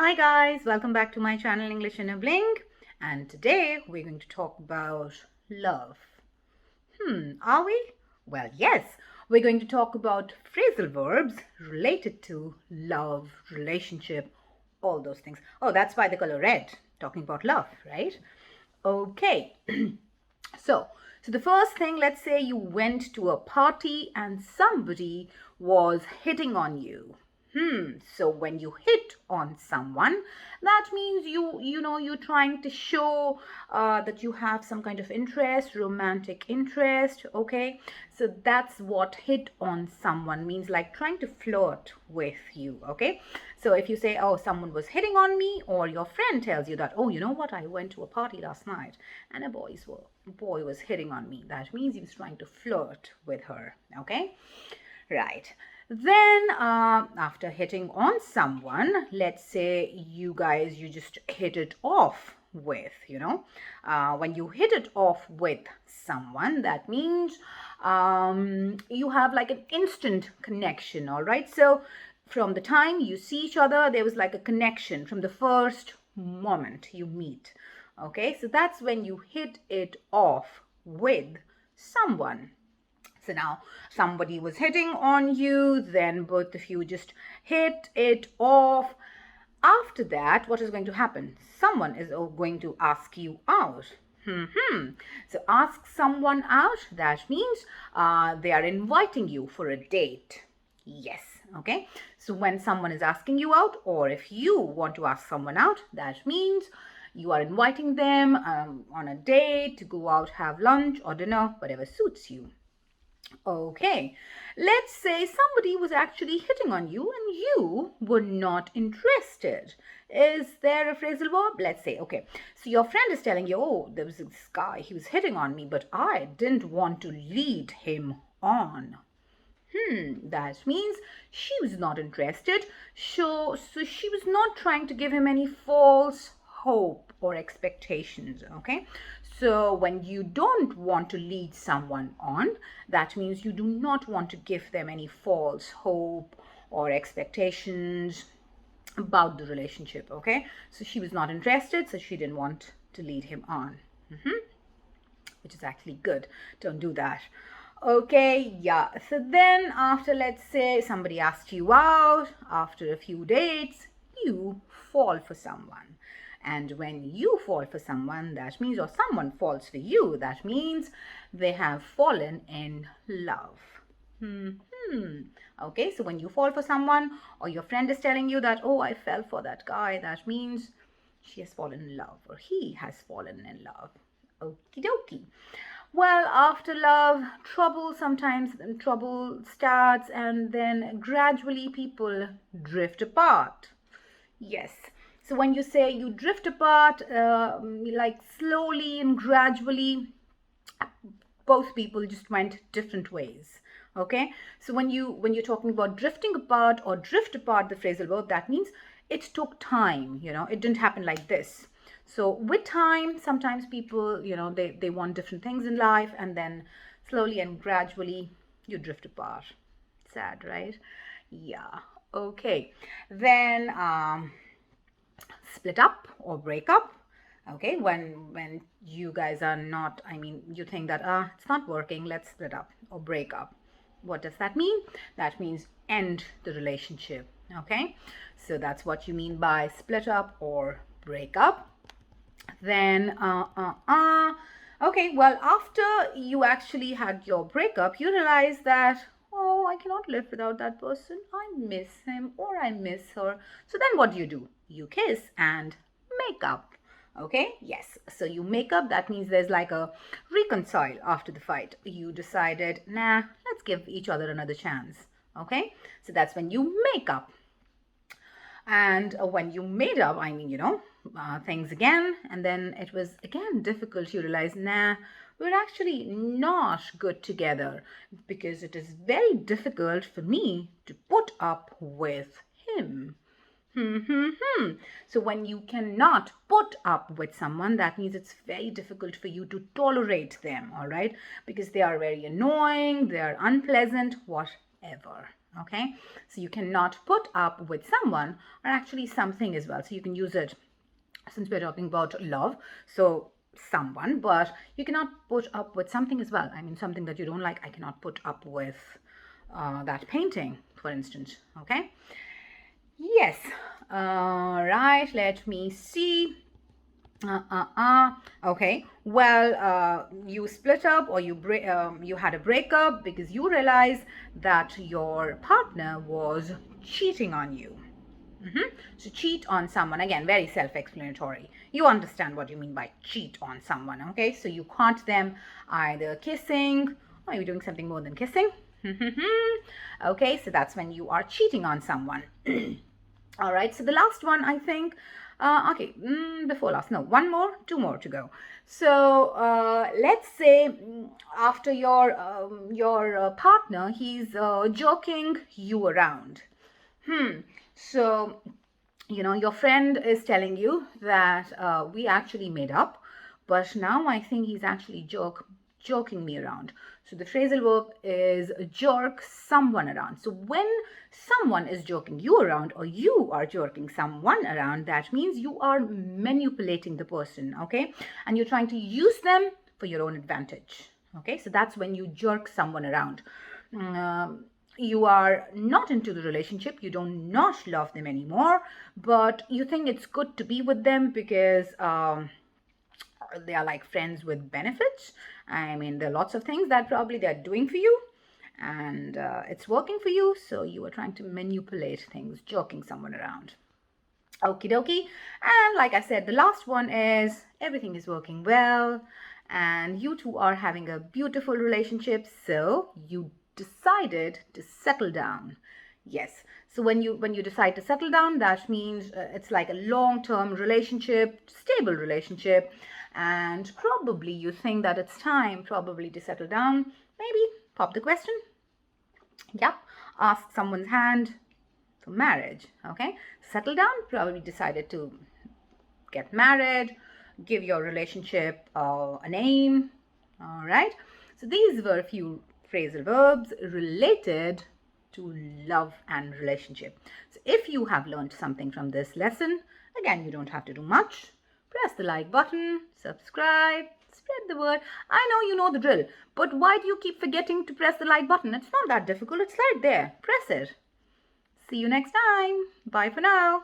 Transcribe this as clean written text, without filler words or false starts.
Hi guys, welcome back to my channel English in a Blink, and today we're going to talk about love. Are we? Well, yes, we're going to talk about phrasal verbs related to love, relationship, all those things. Oh, that's why the color red, talking about love, right? Okay. So the first thing, let's say you went to a party and somebody was hitting on you. So when you hit on someone, that means you're trying to show that you have some kind of interest, romantic interest, okay? So that's what hit on someone means, like trying to flirt with you, okay? So if you say, oh, someone was hitting on me, or your friend tells you that, oh, you know what, I went to a party last night and a boy was hitting on me, that means he was trying to flirt with her, okay? Right. Then after hitting on someone, let's say you just hit it off with, when you hit it off with someone, that means you have like an instant connection, all right? So from the time you see each other, there was like a connection from the first moment you meet, okay? So that's when you hit it off with someone. So now somebody was hitting on you, then both of you just hit it off. After that, what is going to happen? Someone is going to ask you out. So ask someone out, that means they are inviting you for a date. Yes, okay. So when someone is asking you out, or if you want to ask someone out, that means you are inviting them on a date to go out, have lunch or dinner, whatever suits you. Okay, let's say somebody was actually hitting on you and you were not interested. Is there a phrasal verb? Let's say, okay, so your friend is telling you, oh, there was this guy, he was hitting on me, but I didn't want to lead him on. That means she was not interested. So she was not trying to give him any false hope or expectations, okay? So when you don't want to lead someone on, that means you do not want to give them any false hope or expectations about the relationship, okay? So she was not interested, so she didn't want to lead him on, which is actually good. Don't do that. Okay, yeah. So then after, let's say somebody asked you out, after a few dates, you fall for someone. And when you fall for someone, that means, or someone falls for you, that means they have fallen in love. Okay, so when you fall for someone, or your friend is telling you that, oh, I fell for that guy, that means she has fallen in love, or he has fallen in love. Okie dokie. Well, after love, sometimes trouble starts, and then gradually people drift apart. Yes. So when you say you drift apart, like slowly and gradually, both people just went different ways. Okay. So when you're talking about drifting apart or drift apart, the phrasal verb, that means it took time. It didn't happen like this. So with time, sometimes people, they want different things in life, and then slowly and gradually you drift apart. Sad, right? Yeah. Okay. Then split up or break up. Okay, when you guys are not, you think that it's not working, let's split up or break up. What does that mean? That means end the relationship. Okay, so that's what you mean by split up or break up. Then okay, well, after you actually had your breakup, you realize that, oh, I cannot live without that person, I miss him or I miss her. So then what do? You kiss and make up. Okay, yes, so you make up, that means there's like a reconcile after the fight. You decided, nah, let's give each other another chance. Okay, so that's when you make up. And when you made up, things again, and then it was again difficult. You realize, nah, we're actually not good together, because it is very difficult for me to put up with him. So when you cannot put up with someone, that means it's very difficult for you to tolerate them, all right? Because they are very annoying, they are unpleasant, whatever. Okay, so you cannot put up with someone or actually something as well. So you can use it since we're talking about love. So someone, but you cannot put up with something as well. I mean, something that you don't like, I cannot put up with that painting, for instance. Okay. Yes. Right. Let me see. Okay. Well, you split up or you had a breakup because you realized that your partner was cheating on you. So cheat on someone, again, very self-explanatory. You understand what you mean by cheat on someone, okay? So you caught them either kissing or maybe doing something more than kissing. Okay, so that's when you are cheating on someone. All right, so the last one, I think, okay, before last, no, two more to go. So let's say after your partner, he's joking you around. So, you know, your friend is telling you that we actually made up, but now I think he's actually joking me around. So the phrasal verb is jerk someone around. So when someone is joking you around or you are jerking someone around, that means you are manipulating the person, okay? And you're trying to use them for your own advantage, okay? So that's when you jerk someone around. You are not into the relationship, you do not love them anymore, but you think it's good to be with them because they are like friends with benefits. I mean, there are lots of things that probably they're doing for you and it's working for you, so you are trying to manipulate things, joking someone around. Okie dokie. And like I said, the last one is everything is working well and you two are having a beautiful relationship, so you decided to settle down. Yes, so when you decide to settle down, that means it's like a long-term relationship, stable relationship, and probably you think that it's time probably to settle down. Maybe pop the question. Yep, ask someone's hand for marriage. Okay, settle down, probably decided to get married, give your relationship a name. All right, so these were a few phrasal verbs related to love and relationship. So if you have learned something from this lesson, again, you don't have to do much. Press the like button, subscribe, spread the word. I know you know the drill, but why do you keep forgetting to press the like button? It's not that difficult. It's right there. Press it. See you next time. Bye for now.